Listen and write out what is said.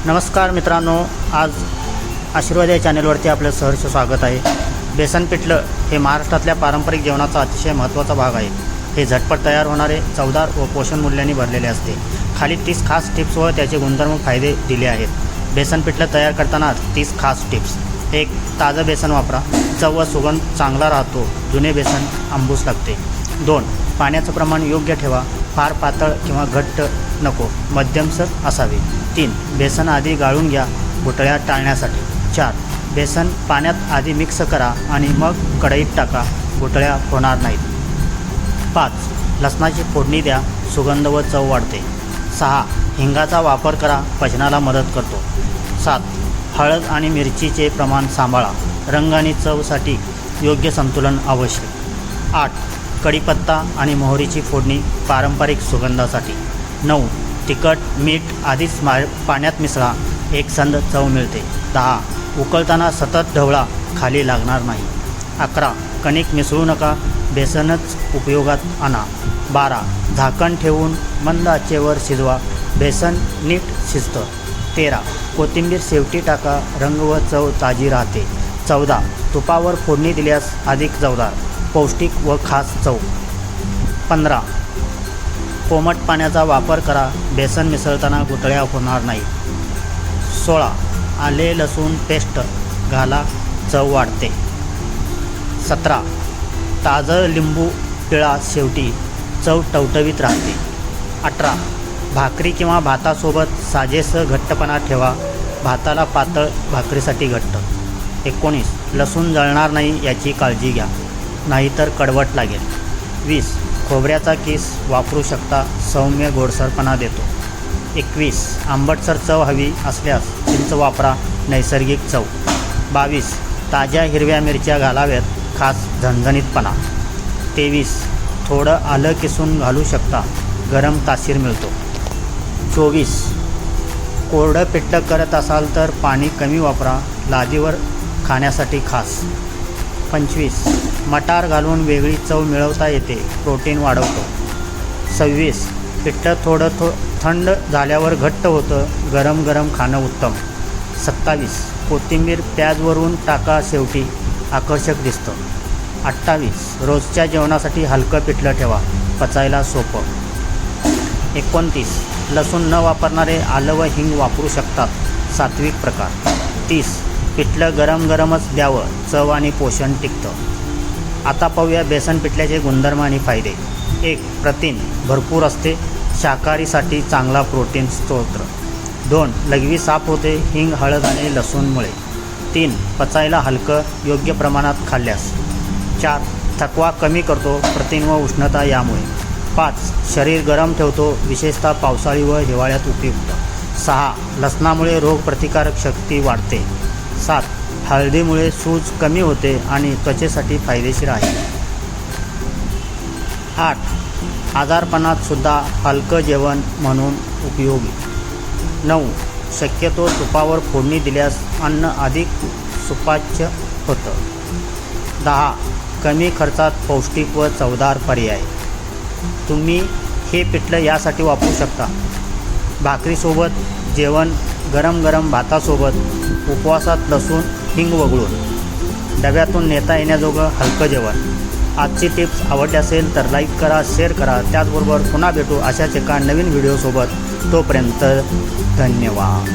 नमस्कार मित्रांनो, आज आशीर्वाद या चॅनलवरती आपलं सहर्ष स्वागत आहे। बेसन पिठलं हे महाराष्ट्रातल्या पारंपरिक जेवणाचा अतिशय महत्त्वाचा भाग आहे। हे झटपट तयार होणारे, चवदार व पोषण मूल्यांनी भरलेले असते। खाली 30 खास टिप्स व त्याचे गुणधर्म फायदे दिले आहेत। बेसन पिठलं तयार करताना 30 खास टिप्स। 1. ताजं बेसन वापरा, चव व सुगंध चांगला राहतो। जुने बेसन आंबूस लागते। 2. पाण्याचं प्रमाण योग्य ठेवा, फार पातळ किंवा घट्ट नको, मध्यमसर असावे। 3. बेसन आधी गाळून घ्या, गुठळ्या टाळण्यासाठी। 4. बेसन पाण्यात आधी मिक्स करा आणि मग कढईत टाका, गुठळ्या होणार नाहीत। 5. लसणाची फोडणी द्या, सुगंध व चव वाढते। 6. हिंगाचा वापर करा, पचनाला मदत करतो। 7. हळद आणि मिरचीचे प्रमाण सांभाळा, रंग आणि चवसाठी योग्य संतुलन आवश्यक। 8. कढीपत्ता आणि मोहरीची फोडणी, पारंपरिक सुगंधासाठी। 9. तिखट, मीठ आधीच पाण्यात मिसळा, एकसंध चव मिळते। 10. उकळताना सतत ढवळा, खाली लागणार नाही। 11. कणिक मिसळू नका, बेसनच उपयोगात आणा। 12. झाकण ठेवून मंद आचेवर शिजवा, बेसन नीट शिजतं। 13. कोथिंबीर शेवटी टाका, रंग व चव ताजी राहते। 14. तुपावर फोडणी दिल्यास अधिक चवदार, पौष्टिक व खास चव। 15. कोमट पाण्याचा वापर करा, बेसन मिसळताना गुठळ्या होणार नाही। 16. आले लसूण पेस्ट घाला, चव वाढते। 17. ताजं लिंबू पिळा शेवटी, चव टवटवीत राहते। 18. भाकरी किंवा भातासोबत साजेसं घट्टपणा ठेवा, भाताला पातळ, भाकरीसाठी घट्ट। 19. लसूण जळणार नाही याची काळजी घ्या, नाहीतर कडवट लागेल। 20. खोबऱ्याचा किस वापरू शकता, सौम्य गोडसरपणा देतो। 21. आंबटसर चव हवी असल्यास चिंच वापरा, नैसर्गिक चव। 22. ताज्या हिरव्या मिरच्या घालाव्यात, खास झणझणीतपणा। 23. थोडं आलं किसून घालू शकता, गरम तासीर मिळतो। 24. कोरडं पिठलं करत असाल तर पाणी कमी वापरा, लादीवर खाण्यासाठी खास। 25. मटार घालून वेगळी चव मिळवता येते, प्रोटीन वाढवतो। 26. पिठलं थोडं थंड झाल्यावर घट्ट होतं, गरम गरम खाणं उत्तम। 27. कोथिंबीर प्याजवरून टाका शेवटी, आकर्षक दिसतं। 28. रोजच्या जेवणासाठी हलकं पिठलं ठेवा, पचायला सोपं। 29. लसूण न वापरणारे आलं व हिंग वापरू शकतात, सात्विक प्रकार। 30. पिठलं गरम गरमच द्यावं, चव आणि पोषण टिकतं। आता पाहूया बेसन पिठल्याचे गुणधर्म आणि फायदे। 1. प्रथिन भरपूर असते, शाकाहारीसाठी चांगला प्रोटीन स्रोत। 2. लघवी साफ होते, हिंग, हळद आणि लसूणमुळे। 3. पचायला हलकं, योग्य प्रमाणात खाल्ल्यास। 4. थकवा कमी करतो, प्रथिन व उष्णता यामुळे। 5. शरीर गरम ठेवतो, विशेषतः पावसाळी व हिवाळ्यात उपयुक्त। 6. लसणामुळे रोगप्रतिकारक शक्ती वाढते। 7. हळदीमुळे सूज कमी होते आणि त्वचेसाठी फायदेशीर आहे। 8. आजारपणात सुद्धा हलकं जेवण म्हणून उपयोगी। 9. शक्यतो तुपावर फोडणी दिल्यास अन्न अधिक सुपाच्य होतं। 10. कमी खर्चात पौष्टिक व चवदार पर्याय। तुम्ही हे पिठलं यासाठी वापरू शकता, भाकरीसोबत जेवण, गरम गरम भातासोबत, उपवासात लसूण हिंग वगळून, डब्यातून नेता येण्याजोगं हलकं जेवण। आजची टिप्स आवडली असेल तर लाईक करा, शेअर करा। त्याचबरोबर पुन्हा भेटू अशाच एका नवीन व्हिडिओसोबत। तोपर्यंत धन्यवाद।